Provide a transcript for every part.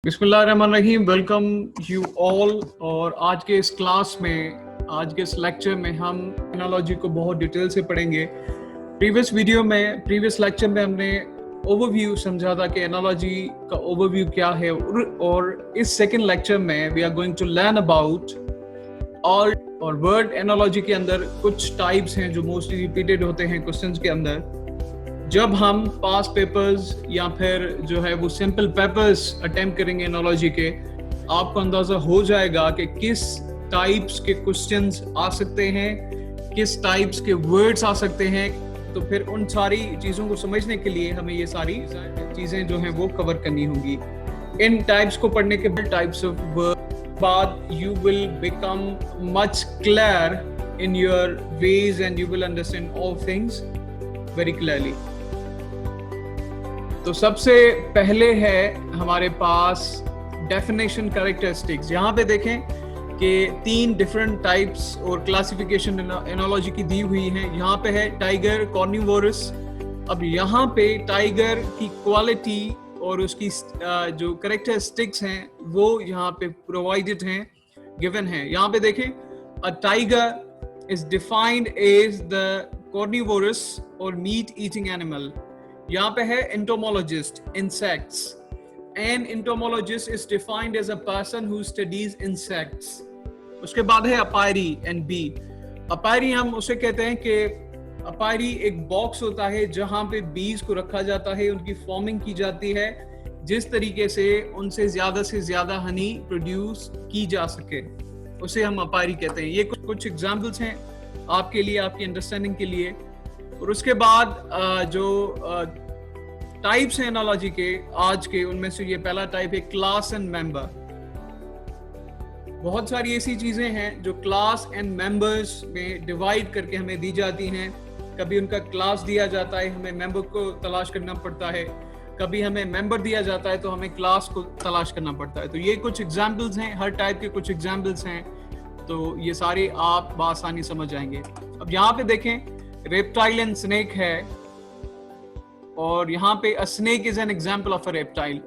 बिस्मिल्लाहिर्रहमानिर्रहीम। Welcome you all. और आज के इस क्लास में, आज के इस लेक्चर में हम एनालॉजी को बहुत डिटेल से पढ़ेंगे। प्रीवियस लेक्चर में हमने ओवरव्यू समझा था कि एनालॉजी का ओवरव्यू क्या है, और इस सेकंड लेक्चर में we are going to learn about all. और वर्ड एनालॉजी के अंदर कुछ टाइप्स हैं जो मोस्टली रिपीटेड होते हैं क्वेश्चंस के अंदर। जब हम पास पेपर्स या फिर जो है वो सिंपल पेपर्स अटेम्प्ट करेंगे एनालॉजी के, आपको अंदाजा हो जाएगा कि किस टाइप्स के क्वेश्चंस आ सकते हैं, किस टाइप्स के वर्ड्स आ सकते हैं। तो फिर उन सारी चीज़ों को समझने के लिए हमें ये सारी चीज़ें जो हैं वो कवर करनी होंगी। इन टाइप्स को पढ़ने के टाइप्स ऑफ वर्ड बाद you will become much clear in your ways and you will understand all things very clearly. तो सबसे पहले है हमारे पास डेफिनेशन कैरेक्टरिस्टिक्स। यहाँ पे देखें कि 3 डिफरेंट टाइप्स और क्लासिफिकेशन एनालॉजी की दी हुई हैं। यहाँ पे है टाइगर, कॉर्निवोरस। अब यहाँ पे टाइगर की क्वालिटी और उसकी जो कैरेक्टरिस्टिक्स हैं वो यहाँ पे प्रोवाइडेड हैं, गिवन हैं। यहाँ पे देखें, a tiger is defined as the carnivorous और मीट ईटिंग एनिमल। यहाँ पे है entomologist, insects. An entomologist is defined as a person who studies insects. उसके बाद है apiary and bee. apiary हम उसे कहते हैं कि apiary एक बॉक्स होता है जहाँ पे बीज को रखा जाता है, उनकी फॉर्मिंग की जाती है जिस तरीके से उनसे ज्यादा हनी प्रोड्यूस की जा सके, उसे हम apiary कहते हैं। ये कुछ एग्जाम्पल्स हैं आपके लिए, आपकी अंडरस्टैंडिंग के लिए। और उसके बाद जो टाइप्स हैं एनालॉजी के आज के, उनमें से ये पहला टाइप है क्लास एंड मेंबर। बहुत सारी ऐसी चीजें हैं जो क्लास एंड मेंबर्स में डिवाइड करके हमें दी जाती हैं। कभी उनका क्लास दिया जाता है, हमें मेंबर को तलाश करना पड़ता है। कभी हमें मेंबर दिया जाता है तो हमें क्लास को तलाश करना पड़ता है। तो ये कुछ एग्जाम्पल्स हैं, हर टाइप के कुछ एग्जाम्पल्स हैं, तो ये सारे आप बआसानी समझ जाएंगे। अब यहाँ पे देखें, रेप्टाइल एंड स्नेक है, और यहाँ पे अ snake is an example of a reptile.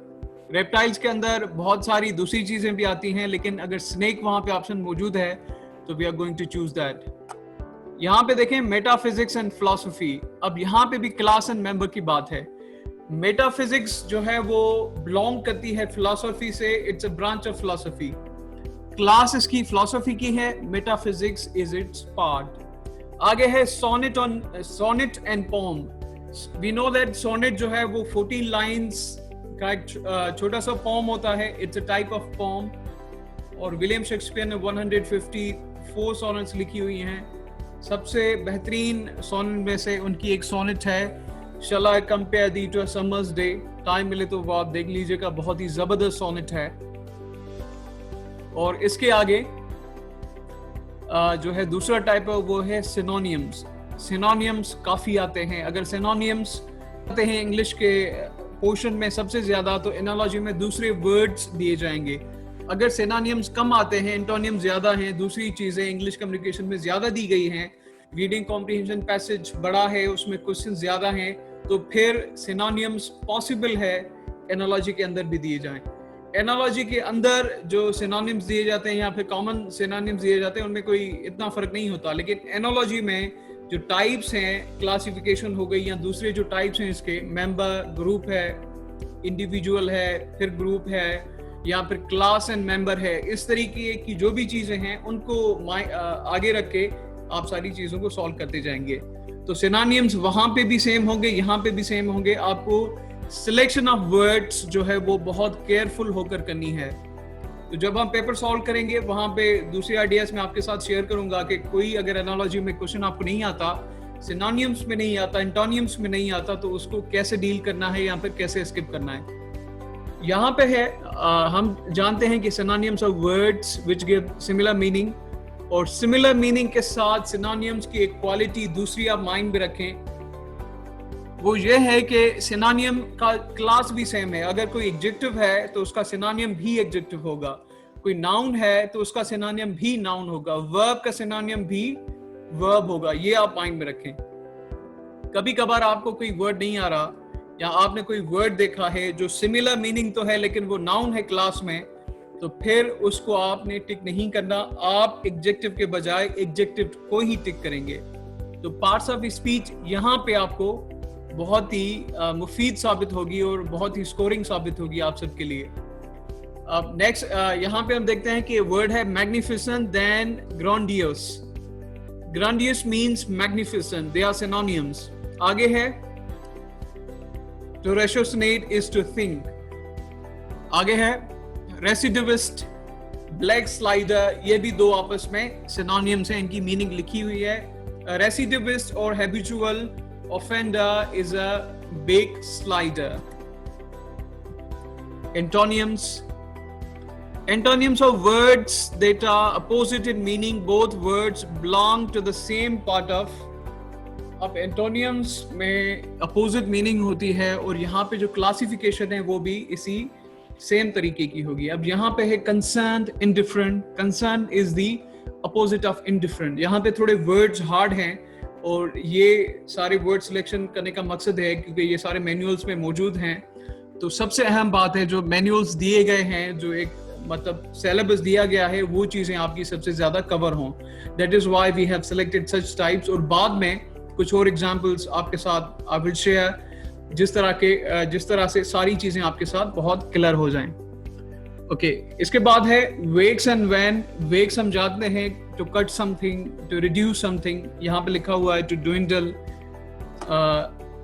Reptiles के अंदर बहुत सारी दूसरी चीजें भी आती हैं, लेकिन अगर स्नेक वहां पे ऑप्शन मौजूद है तो we are going to choose that. यहाँ पे देखें, मेटाफिजिक्स एंड फिलॉसफी। अब यहाँ पे भी क्लास एंड मेंबर की बात है। मेटाफिजिक्स जो है वो बिलोंग करती है फिलॉसफी से, it's a branch of philosophy. Class इसकी फिलॉसफी की है, मेटाफिजिक्स इज इट्स पार्ट। आगे है sonnet and poem. We know that sonnet जो है वो 14 लाइंस का एक छोटा सा पोम होता है, it's a type of poem. और विलियम शेक्सपियर ने 154 सोनेट्स लिखी हुई हैं। सबसे बेहतरीन सोनेट में से उनकी एक सोनेट है, shall I compare thee to a summer's day. Time मिले तो वो आप देख लीजिएगा, बहुत ही जबरदस्त सोनेट है। और इसके आगे जो है दूसरा टाइप है वो है सिनोनियम्स। सिनोनियम्स काफी आते हैं। अगर सिनोनियम्स आते हैं इंग्लिश के पोर्शन में सबसे ज्यादा, तो एनालॉजी में दूसरे वर्ड्स दिए जाएंगे। अगर सिनोनियम्स कम आते हैं, एंटोनियम ज्यादा हैं, दूसरी चीजें इंग्लिश कम्युनिकेशन में ज्यादा दी गई हैं, रीडिंग कॉम्प्रिहेंशन पैसेज बड़ा है, उसमें क्वेश्चन ज्यादा हैं, तो फिर सिनोनियम्स पॉसिबल है एनालॉजी के अंदर भी दिए जाएं। एनालॉजी के अंदर जो सिनोनिम्स दिए जाते हैं या फिर कॉमन सिनोनिम्स दिए जाते हैं, उनमें कोई इतना फर्क नहीं होता। लेकिन एनालॉजी में जो टाइप्स हैं, क्लासिफिकेशन हो गई, या दूसरे जो टाइप्स हैं इसके, मेंबर, ग्रुप है, इंडिविजुअल है, फिर ग्रुप है, या फिर क्लास एंड मेंबर है, इस तरीके की जो भी चीजें हैं उनको आगे रख के आप सारी चीजों को सॉल्व करते जाएंगे। तो सिनोनिम्स वहां पे भी सेम होंगे, यहाँ पे भी सेम होंगे। आपको सिलेक्शन ऑफ वर्ड्स जो है वो बहुत केयरफुल होकर करनी है। तो जब हम पेपर सॉल्व करेंगे वहां पे दूसरे आइडियाज में आपके साथ शेयर करूंगा कि कोई अगर एनालॉजी में क्वेश्चन आपको नहीं आता, सिनोनिम्स में नहीं आता, एंटोनियम्स में नहीं आता, तो उसको कैसे डील करना है या फिर कैसे स्किप करना है। यहाँ पे है हम जानते हैं कि synonyms are words which give similar meaning, और सिमिलर मीनिंग के साथ सिनोनिम्स की एक क्वालिटी दूसरी आप माइंड में रखें, वो ये है कि सिनोनियम का क्लास भी सेम है। अगर कोई एडजेक्टिव है तो उसका सिनोनियम भी एडजेक्टिव होगा, कोई नाउन है तो उसका सिनोनियम भी नाउन होगा, वर्ब का सिनोनियम भी वर्ब होगा। ये आप माइंड में रखें। कभी कभार आपको कोई वर्ड नहीं आ रहा, या आपने कोई वर्ड देखा है जो सिमिलर मीनिंग तो है लेकिन वो नाउन है क्लास में, तो फिर उसको आपने टिक नहीं करना, आप एडजेक्टिव के बजाय एडजेक्टिव को ही टिक करेंगे। तो पार्ट्स ऑफ स्पीच यहाँ पे आपको बहुत ही मुफीद साबित होगी और बहुत ही स्कोरिंग साबित होगी आप सबके लिए। अब नेक्स्ट यहाँ पे हम देखते हैं कि वर्ड है magnificent then grandiose. Grandiose means magnificent, they are synonyms. आगे है to ratiocinate is to think. आगे है रेसिडिविस्ट, ब्लैक स्लाइडर, ये भी दो आपस में सिनोनिम्स हैं, इनकी मीनिंग लिखी हुई है। रेसिडिविस्ट और habitual offender is a backslider. Antonyms, antonyms of words that are opposite in meaning, both words belong to the same part of। अब antonyms में opposite meaning होती है और यहाँ पे जो classification है वो भी इसी same तरीके की होगी। अब यहाँ पे है concerned, indifferent। concerned is the opposite of indifferent। यहाँ पे थोड़े words hard हैं और ये सारे word selection करने का मकसद है क्योंकि ये सारे manuals में मौजूद हैं। तो सबसे अहम बात है जो manuals दिए गए हैं, जो एक मतलब सिलेबस दिया गया है, वो चीजें आपकी सबसे ज्यादा कवर हों। That is why we have selected such types. और बाद में कुछ और एग्जांपल्स आपके साथ आई विल शेयर, जिस तरह से सारी चीजें आपके साथ बहुत क्लियर हो जाएं। ओके, इसके बाद है वेक्स एंड व्हेन। वेक्स हम जानते हैं to cut something, to reduce something, यहाँ पे लिखा हुआ है टू dwindle।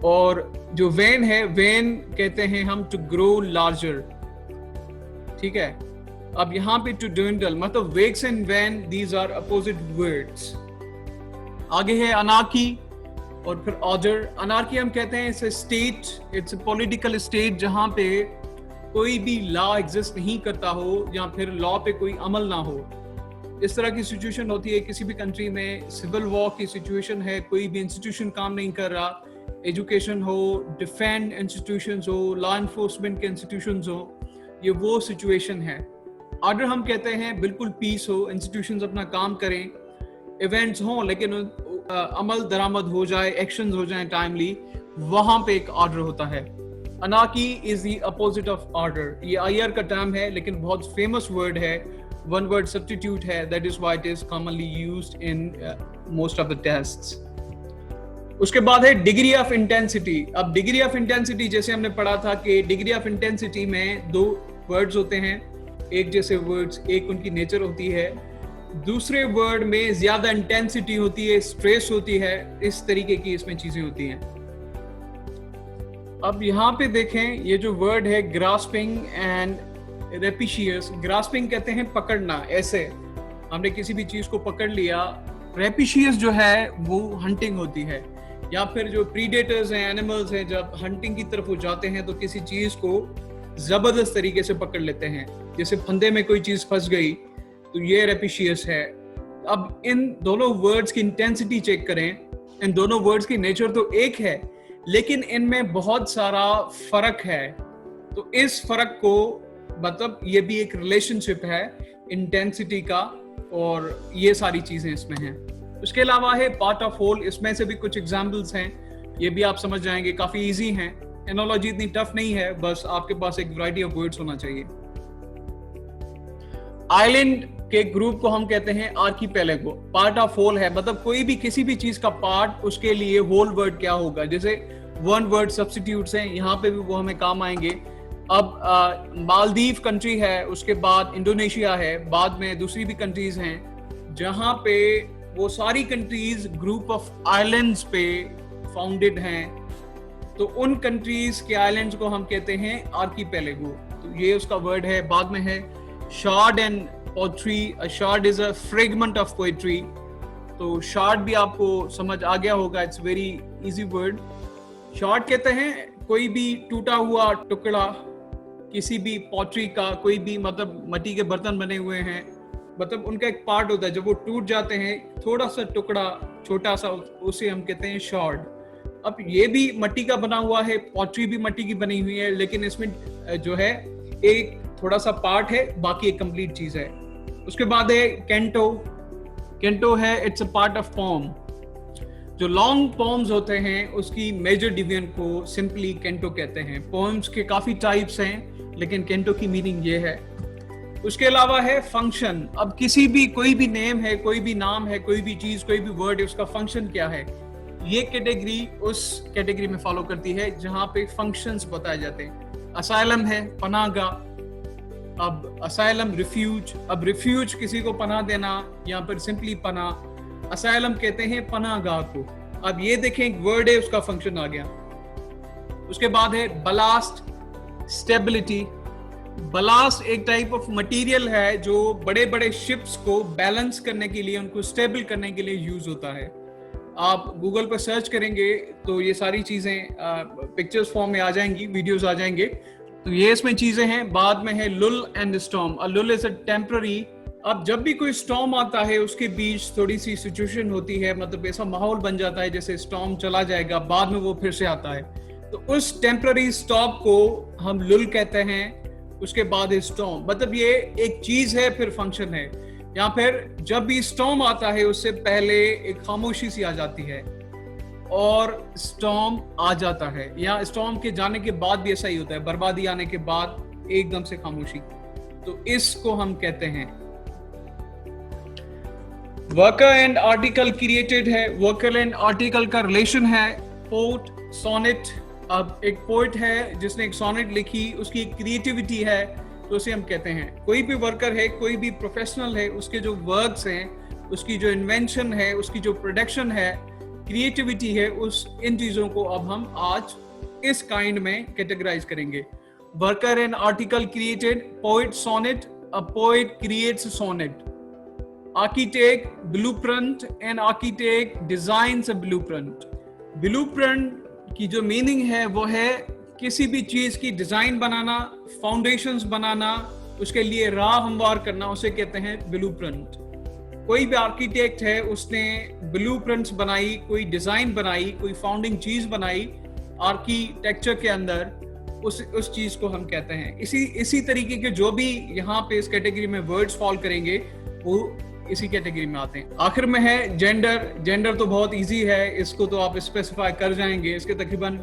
और जो वेन है, वेन कहते हैं हम टू ग्रो लार्जर, ठीक है। अब यहाँ पे टू dwindle मतलब wax and wane, these are opposite words. आगे है अनार्की और फिर ऑर्डर। अनार्की हम कहते हैं it's a state, it's a political state जहाँ पे कोई भी लॉ एग्जिस्ट नहीं करता हो या फिर लॉ पे कोई अमल ना हो। इस तरह की सिचुएशन होती है किसी भी कंट्री में, सिविल वॉर की सिचुएशन है, कोई भी इंस्टीट्यूशन काम नहीं कर रहा, एजुकेशन हो, डिफेंस इंस्टीट्यूशंस हो, लॉ एनफोर्समेंट के इंस्टीट्यूशंस हो, ये वो सिचुएशन है। ऑर्डर हम कहते हैं बिल्कुल पीस हो, इंस्टीट्यूशंस अपना काम करें, इवेंट्स हों लेकिन अमल दरामद हो जाए, एक्शंस हो जाएं टाइमली, वहां पे एक ऑर्डर होता है। Anarchy is the opposite of order. ये आईआर का टर्म है लेकिन बहुत फेमस वर्ड है, वन वर्ड सब्स्टिट्यूट है, that is why it is commonly used in most of the tests. उसके बाद है डिग्री ऑफ इंटेंसिटी। अब डिग्री ऑफ इंटेंसिटी जैसे हमने पढ़ा था कि डिग्री ऑफ इंटेंसिटी में दो वर्ड्स होते हैं, एक जैसे वर्ड्स, एक उनकी नेचर होती है, दूसरे वर्ड में ज्यादा इंटेंसिटी होती है, स्ट्रेस होती है, इस तरीके की इसमें चीजें होती हैं। अब यहाँ पे देखें, ये जो वर्ड है ग्रास्पिंग एंड रेपिशियस। ग्रास्पिंग कहते हैं पकड़ना, ऐसे हमने किसी भी चीज को पकड़ लिया। रेपिशियस जो है वो हंटिंग होती है, या फिर जो प्रीडेटर्स हैं, एनिमल्स हैं, जब हंटिंग की तरफ वो जाते हैं तो किसी चीज को जबरदस्त तरीके से पकड़ लेते हैं, जैसे फंदे में कोई चीज फंस गई, तो ये रेपिशियस है। अब इन दोनों वर्ड्स की इंटेंसिटी चेक करें, इन दोनों वर्ड्स की नेचर तो एक है लेकिन इनमें बहुत सारा फर्क है। तो इस फर्क को मतलब ये भी एक रिलेशनशिप है इंटेंसिटी का, और ये सारी चीजें इसमें हैं। उसके अलावा है पार्ट ऑफ होल, इसमें से भी कुछ एग्जाम्पल्स हैं, ये भी आप समझ जाएंगे, काफी इजी हैं। एनोलॉजी इतनी टफ नहीं है, बस आपके पास एक वैरायटी ऑफ वर्ड्स होना चाहिए। आइलैंड के ग्रुप को हम कहते हैं आर्कीपेलागो। पार्ट ऑफ होल है मतलब कोई भी किसी भी चीज का पार्ट, उसके लिए होल वर्ड क्या होगा, जैसे वन वर्ड सब्स्टिट्यूट्स हैं, यहाँ पे भी वो हमें काम आएंगे। अब मालदीव कंट्री है, उसके बाद इंडोनेशिया है, बाद में दूसरी भी कंट्रीज हैं जहाँ पे वो सारी कंट्रीज ग्रुप ऑफ आइलैंड्स पे फाउंडेड हैं, तो उन कंट्रीज के आइलैंड्स को हम कहते हैं आर्कीपेलागो। तो ये उसका वर्ड है। बाद में है shard and poetry. A shard is a fragment of poetry. तो शार्ड भी आपको समझ आ गया होगा, it's very easy word. Shard कहते हैं कोई भी टूटा हुआ टुकड़ा किसी भी पोएट्री का, कोई भी मतलब मिट्टी के बर्तन बने हुए हैं, मतलब उनका एक पार्ट होता है, जब वो टूट जाते हैं थोड़ा सा टुकड़ा छोटा सा, उसे हम कहते हैं शार्ड। अब ये भी मिट्टी का बना हुआ है, पोएट्री भी मिट्टी की बनी हुई है, लेकिन इसमें जो है एक थोड़ा सा पार्ट है, बाकी एक कंप्लीट चीज है। उसके बाद है कैंटो। कैंटो है it's a part of poem. जो लॉन्ग पोम्स होते हैं उसकी मेजर डिवीजन को सिंपली केंटो कहते हैं। पोम्स के काफी टाइप्स हैं, लेकिन केंटो की मीनिंग ये है। उसके अलावा है फंक्शन। अब किसी भी कोई भी नेम है, कोई भी नाम है, कोई भी चीज, कोई भी वर्ड है, उसका फंक्शन क्या है, ये कैटेगरी उस कैटेगरी में फॉलो करती है जहां पे फंक्शंस बताए जाते हैं। असाइलम है पनाहगाह। अब असाइलम रिफ्यूज, अब रिफ्यूज किसी को पनाह देना, यहाँ पर सिंपली पनाह। असाइलम कहते हैं पनाहगाह को। अब ये देखें एक वर्ड है, उसका फंक्शन आ गया। उसके बाद है बलास्ट, स्टेबिलिटी। बलास्ट एक टाइप ऑफ मटेरियल है जो बड़े बड़े शिप्स को बैलेंस करने के लिए, उनको स्टेबल करने के लिए यूज होता है। आप गूगल पर सर्च करेंगे तो ये सारी चीजें पिक्चर्स फॉर्म में आ जाएंगी, वीडियोस आ जाएंगे। तो ये इसमें चीजें हैं। बाद में है lull and storm. Lull is a temporary. अब जब भी कोई स्टॉर्म आता है उसके बीच थोड़ी सी सिचुएशन होती है, मतलब ऐसा माहौल बन जाता है जैसे स्टॉर्म चला जाएगा, बाद में वो फिर से आता है, तो उस टेम्पररी स्टॉप को हम लुल कहते हैं। उसके बाद है स्टॉर्म, मतलब ये एक चीज है फिर फंक्शन है। या फिर जब भी स्टॉर्म आता है उससे पहले एक खामोशी सी आ जाती है और स्टॉर्म आ जाता है, या स्टॉर्म के जाने के बाद भी ऐसा ही होता है, बर्बादी आने के बाद एकदम से खामोशी। तो इसको हम कहते हैं वर्कर एंड आर्टिकल क्रिएटेड है। वर्कर एंड आर्टिकल का रिलेशन है पोट, सोनेट। अब एक पोइट है जिसने एक सोनेट लिखी, उसकी क्रिएटिविटी है, तो उसे हम कहते हैं। कोई भी वर्कर है, कोई भी प्रोफेशनल है, उसके जो वर्क्स हैं, उसकी जो इन्वेंशन है, उसकी जो प्रोडक्शन है, क्रिएटिविटी है, उस इन चीजों को अब हम आज इस काइंड में कैटेगराइज करेंगे। Worker and article created, poet sonnet, a poet creates sonnet. Architect blueprint, and architect designs a blueprint. Blueprint की जो मीनिंग है वो है किसी भी चीज की डिजाइन बनाना, फाउंडेशंस बनाना, उसके लिए राह हमवार करना, उसे कहते हैं ब्लूप्रिंट। कोई भी आर्किटेक्ट है, उसने ब्लूप्रिंट्स बनाई, कोई डिजाइन बनाई, कोई फाउंडिंग चीज बनाई आर्किटेक्चर के अंदर, उस चीज को हम कहते हैं। इसी तरीके के जो भी यहाँ पे इस कैटेगरी में वर्ड्स फॉल करेंगे वो इसी कैटेगरी में आते हैं। आखिर में है जेंडर। जेंडर तो बहुत इजी है, इसको तो आप स्पेसिफाई कर जाएंगे। इसके तकरीबन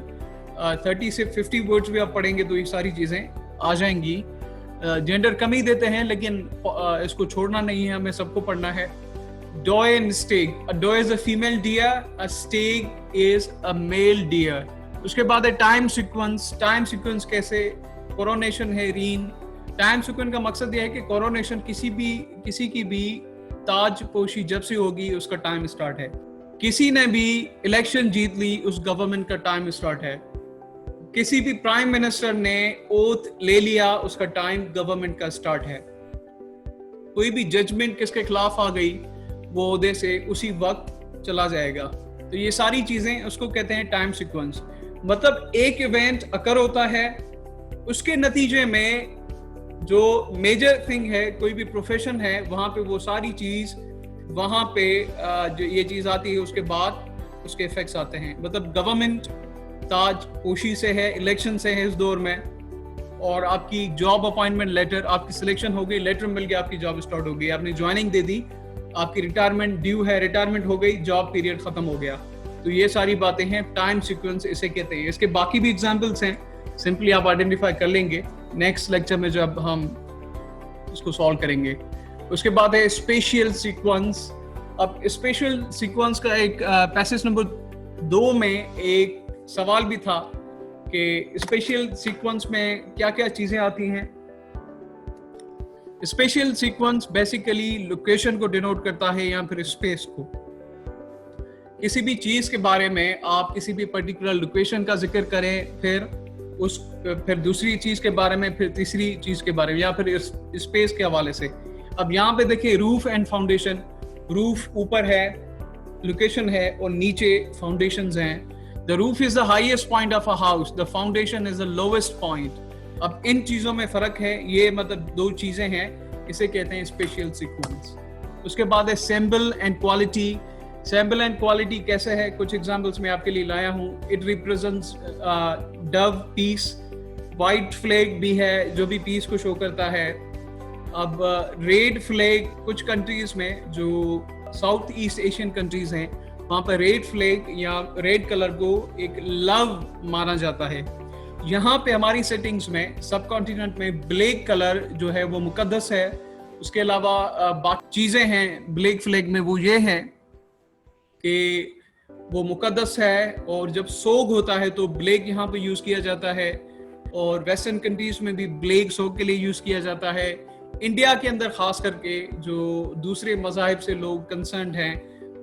30 से 50 वर्ड्स भी आप पढ़ेंगे तो ये सारी चीजें आ जाएंगी। जेंडर कम ही देते हैं, लेकिन इसको छोड़ना नहीं है, हमें सबको पढ़ना है। Doe and stag. A doe is a female deer, a stag is a male deer. उसके बाद है टाइम सीक्वेंस। टाइम सीक्वेंस कैसे? कोरोनेशन है रीन। टाइम सीक्वेंस का मकसद यह है कि कोरोनेशन किसी की भी ताज पोशी जब से होगी उसका टाइम स्टार्ट है। किसी ने भी इलेक्शन जीत ली, उस गवर्नमेंट का टाइम स्टार्ट है। किसी भी प्राइम मिनिस्टर ने ओथ ले लिया, उसका टाइम गवर्नमेंट का स्टार्ट है। कोई भी जजमेंट किसके खिलाफ आ गई, वो ओहदे से उसी वक्त चला जाएगा। तो ये सारी चीजें उसको कहते हैं टाइम सीक्वेंस। मतलब एक इवेंट अकर होता है, उसके नतीजे में जो मेजर थिंग है, कोई भी प्रोफेशन है, वहां पे वो सारी चीज वहां पे जो ये चीज आती है, उसके बाद उसके इफेक्ट्स आते हैं। मतलब गवर्नमेंट ताज पोशी से है, इलेक्शन से है इस दौर में, और आपकी जॉब अपॉइंटमेंट लेटर, आपकी सिलेक्शन हो गई, लेटर मिल गया, आपकी जॉब स्टार्ट हो गई, आपने ज्वाइनिंग दे दी, आपकी रिटायरमेंट ड्यू है, रिटायरमेंट हो गई, जॉब पीरियड खत्म हो गया। तो ये सारी बातें हैं, टाइम सीक्वेंस इसे कहते हैं। इसके बाकी भी एग्जाम्पल्स हैं, सिंपली आप आइडेंटिफाई कर लेंगे नेक्स्ट लेक्चर में जब हम इसको सॉल्व करेंगे। उसके बाद है स्पेशियल सीक्वेंस। अब स्पेशल सीक्वेंस का एक पैसेज नंबर 2 में एक सवाल भी था कि स्पेशल सीक्वेंस में क्या क्या चीजें आती हैं। स्पेशल सीक्वेंस बेसिकली लोकेशन को डिनोट करता है या फिर स्पेस को। किसी भी चीज के बारे में आप किसी भी पर्टिकुलर लोकेशन का जिक्र करें, फिर दूसरी चीज के बारे में, फिर तीसरी चीज के बारे में, या फिर स्पेस के हवाले से। अब यहाँ पे देखिए रूफ एंड फाउंडेशन। रूफ ऊपर है, लोकेशन है, और नीचे फाउंडेशंस हैं। The roof is the highest point of a house. The foundation is the lowest point. अब इन चीजों में फर्क है, ये मतलब 2 चीजें हैं, इसे कहते हैं स्पेशल सीक्वेंस। उसके बाद है symbol and quality. Symbol and quality कैसे है, कुछ एग्जांपल्स मैं आपके लिए लाया हूँ। It represents dove, peace. White flag भी है जो भी पीस को शो करता है। अब रेड फ्लैग कुछ कंट्रीज में, जो साउथ ईस्ट एशियन कंट्रीज हैं, वहाँ पर रेड फ्लैग या रेड कलर को एक लव माना जाता है। यहाँ पे हमारी सेटिंग्स में सब कॉन्टिनेंट में ब्लैक कलर जो है वो मुकद्दस है। उसके अलावा बाकी चीज़ें हैं ब्लैक फ्लैग में, वो ये है कि वो मुकद्दस है, और जब सोग होता है तो ब्लैक यहाँ पे यूज़ किया जाता है, और वेस्टर्न कंट्रीज में भी ब्लैक सोग के लिए यूज़ किया जाता है। इंडिया के अंदर खास करके जो दूसरे मज़ाहिब से लोग कंसर्न हैं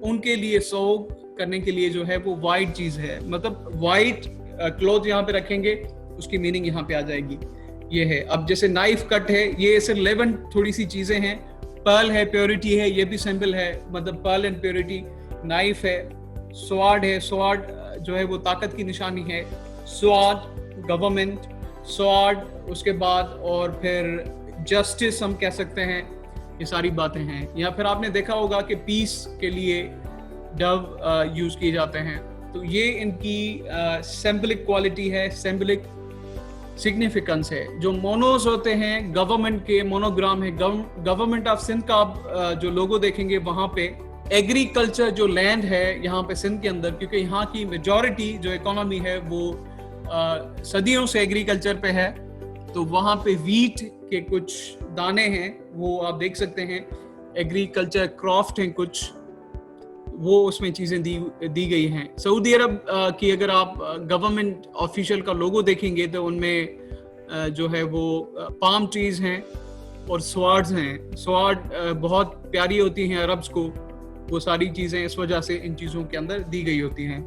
उनके लिए सोग करने के लिए जो है वो वाइट चीज़ है, मतलब वाइट क्लॉथ यहाँ पे रखेंगे, उसकी मीनिंग यहाँ पे आ जाएगी। ये है। अब जैसे नाइफ कट है, ये सिर्फ 11 थोड़ी सी चीज़ें हैं। पर्ल है, प्योरिटी है, ये भी सिंबल है, मतलब पर्ल एंड प्योरिटी। नाइफ है, स्वार्ड है, स्वार्ड जो है वो ताकत की निशानी है। स्वार्ड गवर्नमेंट, स्वार्ड उसके बाद और फिर जस्टिस हम कह सकते हैं, ये सारी बातें हैं। या फिर आपने देखा होगा कि पीस के लिए डव यूज किए जाते हैं। तो ये इनकी सिंबलिक क्वालिटी है, सिंबलिक सिग्निफिकेंस है। जो मोनोज होते हैं गवर्नमेंट के, मोनोग्राम है। गवर्नमेंट ऑफ सिंध का जो लोगो देखेंगे वहां पे एग्रीकल्चर जो लैंड है यहाँ पे सिंध के अंदर, क्योंकि यहाँ की मेजॉरिटी जो इकोनॉमी है वो सदियों से एग्रीकल्चर पे है, तो वहाँ पे वीट के कुछ दाने हैं, वो आप देख सकते हैं। एग्रीकल्चर क्रॉफ्ट हैं कुछ, वो उसमें चीज़ें दी गई हैं। सऊदी अरब की अगर आप गवर्नमेंट ऑफिशियल का लोगो देखेंगे तो उनमें जो है वो पाम ट्रीज हैं और स्वार्ड्स हैं। स्वार्ड बहुत प्यारी होती हैं अरब्स को, वो सारी चीज़ें इस वजह से इन चीज़ों के अंदर दी गई होती हैं।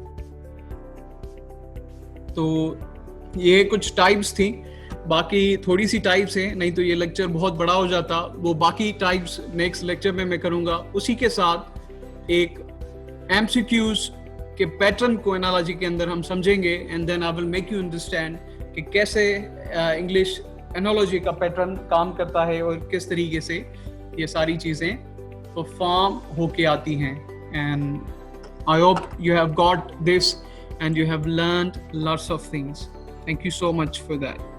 तो ये कुछ टाइप्स थी, बाकी थोड़ी सी टाइप्स हैं, नहीं तो ये लेक्चर बहुत बड़ा हो जाता। वो बाकी टाइप्स नेक्स्ट लेक्चर में मैं करूँगा। उसी के साथ एक MCQs के पैटर्न को एनालॉजी के अंदर हम समझेंगे, and then I will make you understand कि कैसे इंग्लिश एनालॉजी का पैटर्न काम करता है और किस तरीके से ये सारी चीज़ें परफॉर्म होके आती हैं। And I hope you have got this and you have learned lots of things. Thank you so much for that.